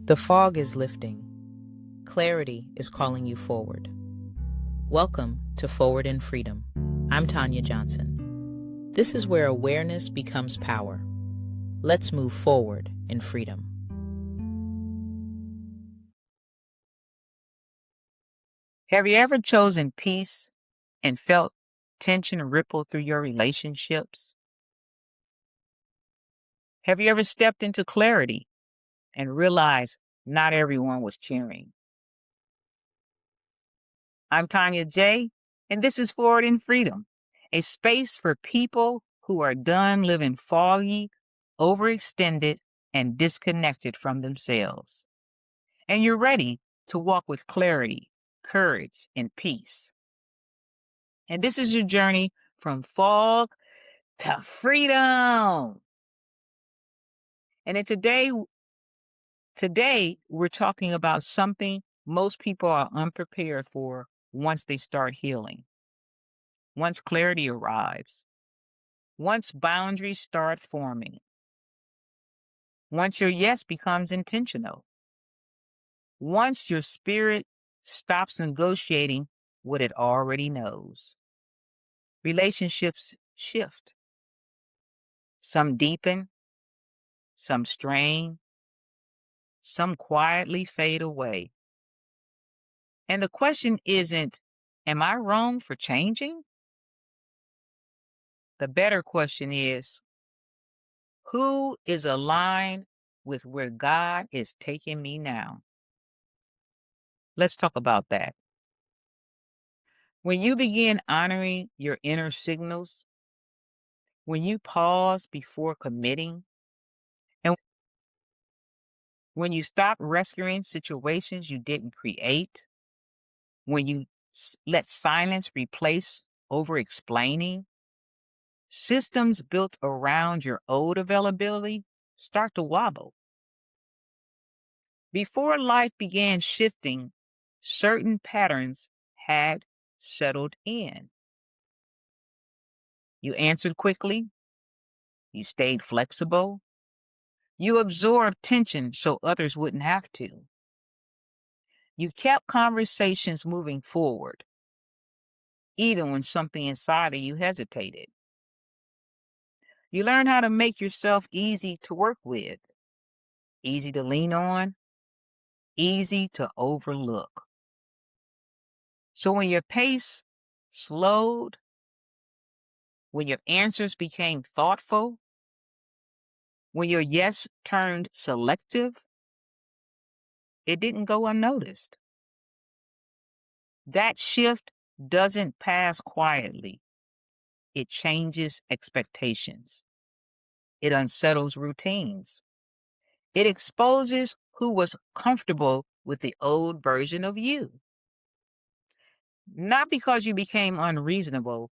The fog is lifting. Clarity is calling you forward. Welcome to Forward in Freedom. I'm Tanya Johnson. This is where awareness becomes power. Let's move forward in freedom. Have you ever chosen peace and felt tension ripple through your relationships? Have you ever stepped into clarity and realized not everyone was cheering? I'm Tanya J, and this is Forward in Freedom, a space for people who are done living foggy, overextended, and disconnected from themselves. And you're ready to walk with clarity, courage, and peace. And this is your journey from fog to freedom. And today we're talking about something most people are unprepared for once they start healing. Once clarity arrives, once boundaries start forming, once your yes becomes intentional, once your spirit stops negotiating what it already knows. Relationships shift. Some deepen, some strain, some quietly fade away. And the question isn't, am I wrong for changing? The better question is, who is aligned with where God is taking me now? Let's talk about that. When you begin honoring your inner signals, when you pause before committing, and when you stop rescuing situations you didn't create, when you let silence replace over explaining, systems built around your old availability start to wobble. Before life began shifting, certain patterns had settled in. You answered quickly, you stayed flexible, you absorbed tension so others wouldn't have to. You kept conversations moving forward, even when something inside of you hesitated. You learned how to make yourself easy to work with, easy to lean on, easy to overlook. So when your pace slowed, when your answers became thoughtful, when your yes turned selective, it didn't go unnoticed. That shift doesn't pass quietly. It changes expectations. It unsettles routines. It exposes who was comfortable with the old version of you. Not because you became unreasonable,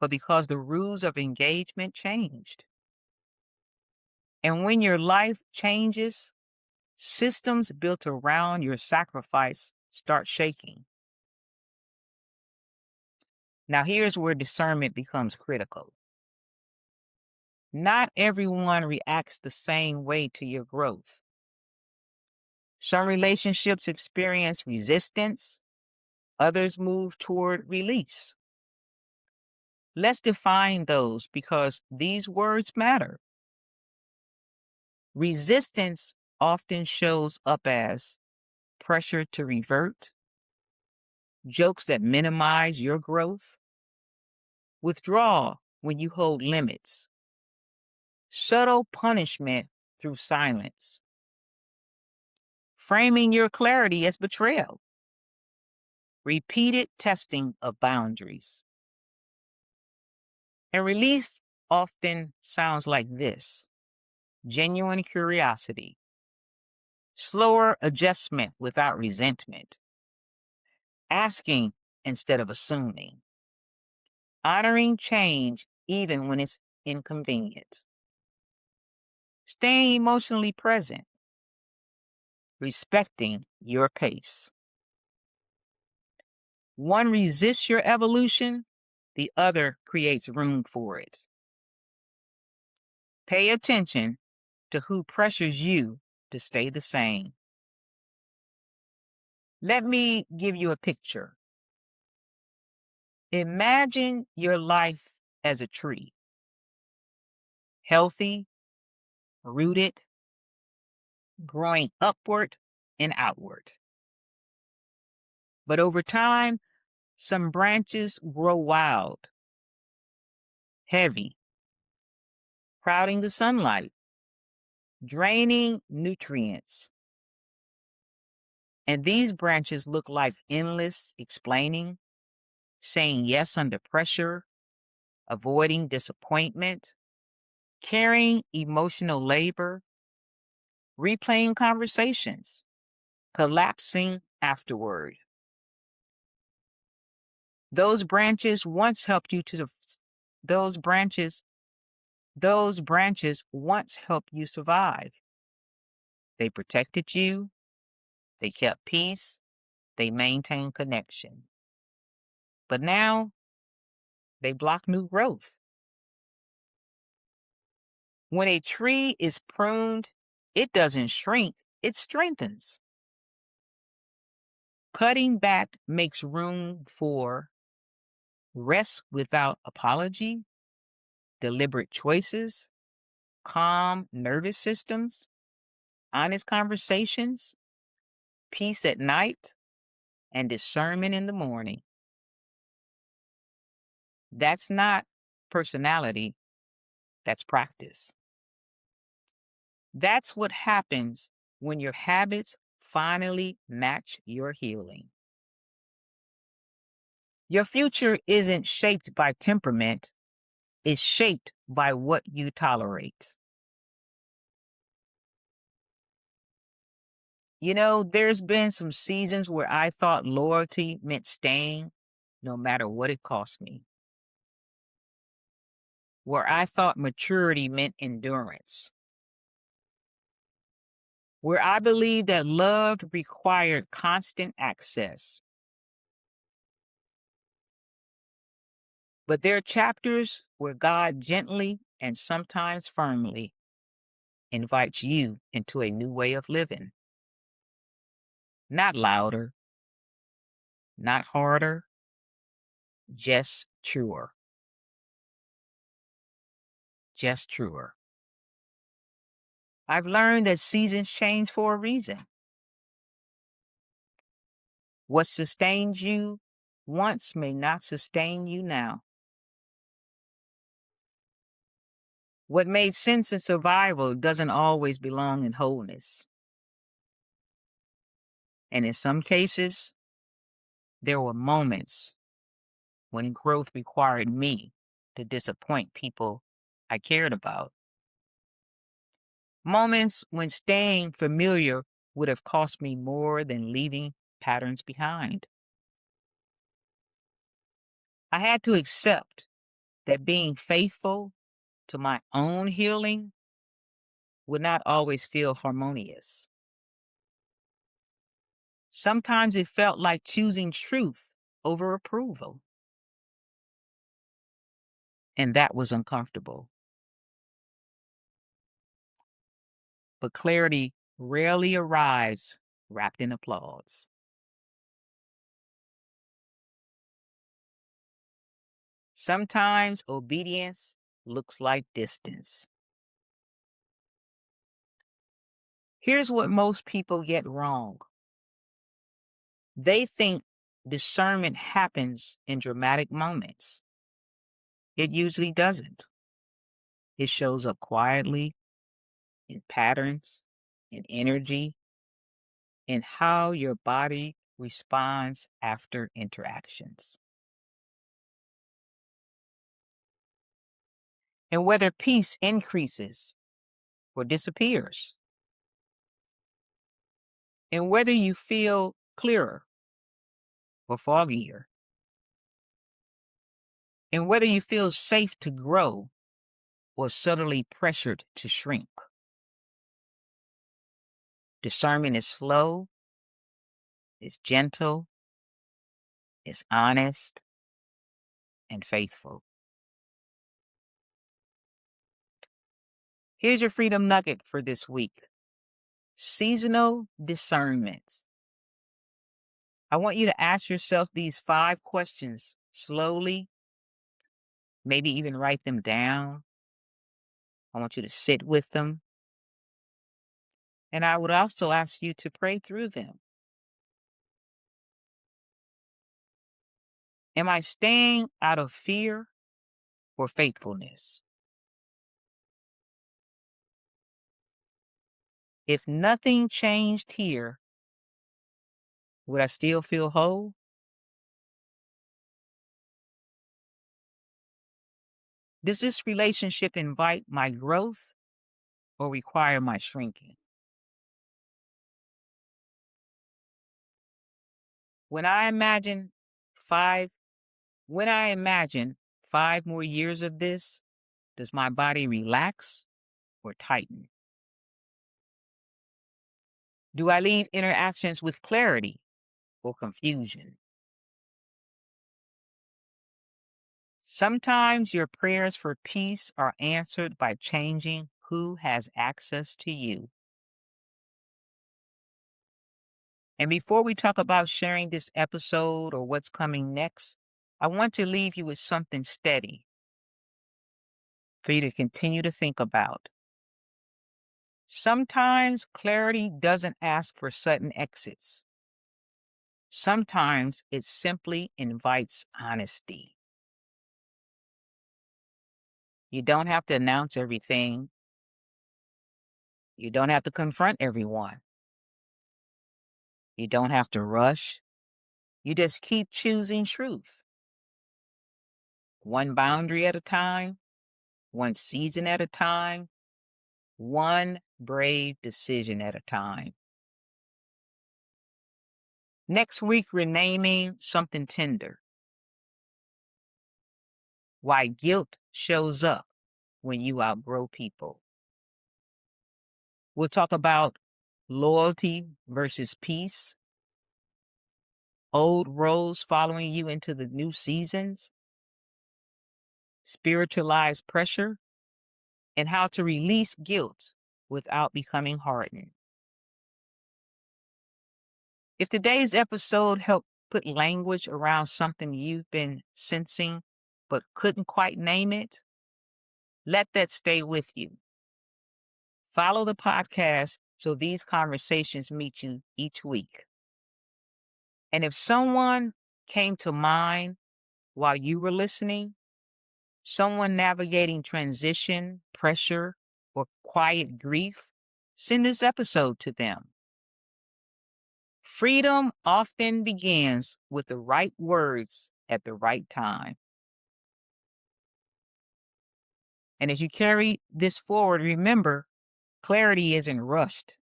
but because the rules of engagement changed. And when your life changes, systems built around your sacrifice start shaking. Now, here's where discernment becomes critical. Not everyone reacts the same way to your growth. Some relationships experience resistance, others move toward release. Let's define those because these words matter. Resistance often shows up as pressure to revert, jokes that minimize your growth, withdrawal when you hold limits, subtle punishment through silence, framing your clarity as betrayal, repeated testing of boundaries. And relief often sounds like this: genuine curiosity, slower adjustment without resentment, asking instead of assuming, honoring change even when it's inconvenient, staying emotionally present, respecting your pace. One resists your evolution, the other creates room for it. Pay attention to who pressures you to stay the same. Let me give you a picture. Imagine your life as a tree, healthy, rooted, growing upward and outward. But over time, some branches grow wild, heavy, crowding the sunlight, draining nutrients. And these branches look like endless explaining, saying yes under pressure, avoiding disappointment, carrying emotional labor, replaying conversations, collapsing afterward. Those branches once helped you to those branches those branches once helped you survive. They protected you, they kept peace, they maintained connection. But now they block new growth. When a tree is pruned, it doesn't shrink, it strengthens. Cutting back makes room for rest without apology, deliberate choices, calm nervous systems, honest conversations, peace at night, and discernment in the morning. That's not personality, that's practice. That's what happens when your habits finally match your healing. Your future isn't shaped by temperament, it's shaped by what you tolerate. There's been some seasons where I thought loyalty meant staying no matter what it cost me, where I thought maturity meant endurance, where I believed that love required constant access. But there are chapters where God gently and sometimes firmly invites you into a new way of living. Not louder, not harder, just truer. Just truer. I've learned that seasons change for a reason. What sustained you once may not sustain you now. What made sense in survival doesn't always belong in wholeness. And in some cases, there were moments when growth required me to disappoint people I cared about. Moments when staying familiar would have cost me more than leaving patterns behind. I had to accept that being faithful to my own healing would not always feel harmonious. Sometimes it felt like choosing truth over approval, and that was uncomfortable. But clarity rarely arrives wrapped in applause. Sometimes obedience looks like distance. Here's what most people get wrong. They think discernment happens in dramatic moments. It usually doesn't. It shows up quietly, in patterns, in energy, in how your body responds after interactions. And whether peace increases or disappears. And whether you feel clearer or foggier. And whether you feel safe to grow or subtly pressured to shrink. Discernment is slow, it's gentle, it's honest, and faithful. Here's your freedom nugget for this week. Seasonal discernment. I want you to ask yourself these 5 questions slowly, maybe even write them down. I want you to sit with them. And I would also ask you to pray through them. Am I staying out of fear or faithfulness? If nothing changed here, would I still feel whole? Does this relationship invite my growth or require my shrinking? When I imagine 5 when I imagine 5 more years of this, does my body relax or tighten? Do I leave interactions with clarity or confusion? Sometimes your prayers for peace are answered by changing who has access to you. And before we talk about sharing this episode or what's coming next, I want to leave you with something steady for you to continue to think about. Sometimes clarity doesn't ask for sudden exits. Sometimes it simply invites honesty. You don't have to announce everything. You don't have to confront everyone. You don't have to rush. You just keep choosing truth. One boundary at a time, one season at a time, one brave decision at a time. Next week, we're naming something tender. Why guilt shows up when you outgrow people. We'll talk about loyalty versus peace, old roles following you into the new seasons, spiritualized pressure, and how to release guilt without becoming hardened. If today's episode helped put language around something you've been sensing but couldn't quite name it, let that stay with you. Follow the podcast so these conversations meet you each week. And if someone came to mind while you were listening, someone navigating transition, pressure, or quiet grief, send this episode to them. Freedom often begins with the right words at the right time. And as you carry this forward, remember, clarity isn't rushed,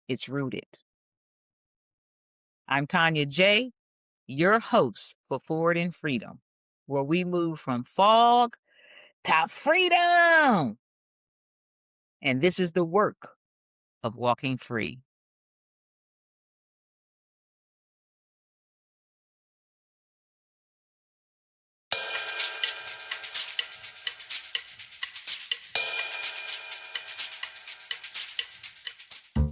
it's rooted. I'm Tanya J, your host for Forward in Freedom, where we move from fog to freedom. And this is the work of walking free.